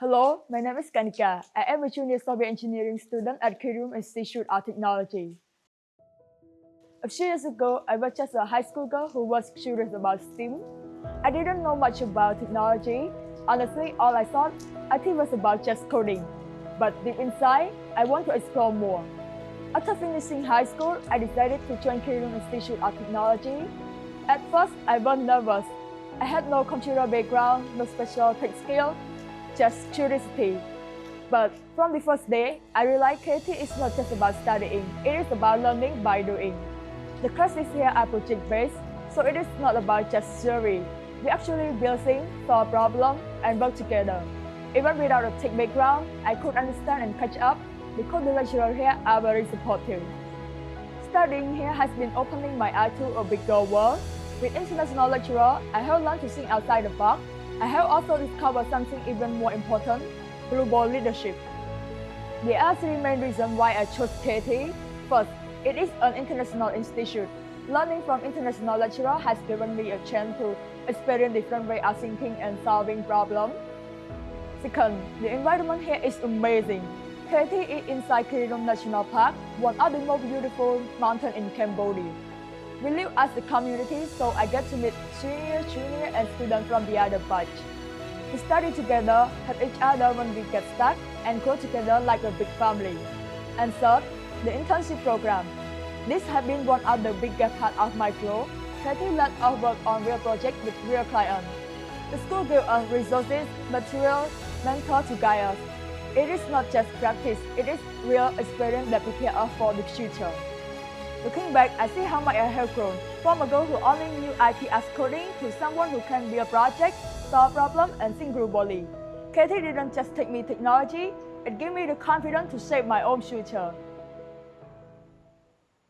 Hello, my name is Kanika. I am a junior software engineering student at Kirum Institute of Technology. A few years ago, I was just a high school girl who was curious about STEM. I didn't know much about technology. Honestly, all I thought IT was about just coding. But deep inside, I want to explore more. After finishing high school, I decided to join Kirum Institute of Technology. At first, I was nervous. I had no computer background, no special tech skill, just curiosity. But from the first day, I realized creativity is not just about studying, it is about learning by doing. The classes here are project-based, so it is not about just theory. We actually build things, solve problems, and work together. Even without a tech background, I could understand and catch up because the lecturers here are very supportive. Studying here has been opening my eyes to a bigger world. With international lecturers, I have learned to think outside the box. I have also discovered something even more important, global leadership. There are three main reasons why I chose KT. First, it is an international institute. Learning from international lecturers has given me a chance to experience different ways of thinking and solving problems. Second, the environment here is amazing. KT is inside Kirum National Park, one of the most beautiful mountains in Cambodia. We live as a community, so I get to meet senior, junior, and students from the other batch. We study together, help each other when we get stuck, and grow together like a big family. And third, the internship program. This has been one of the biggest parts of my growth. KT let us work on real projects with real clients. The school gives us resources, materials, mentors to guide us. It is not just practice, it is real experience that prepares us for the future. Looking back, I see how much I have grown. From a girl who only knew IT as coding to someone who can build projects, solve problems, and think globally. KT didn't just take me technology, it gave me the confidence to shape my own future.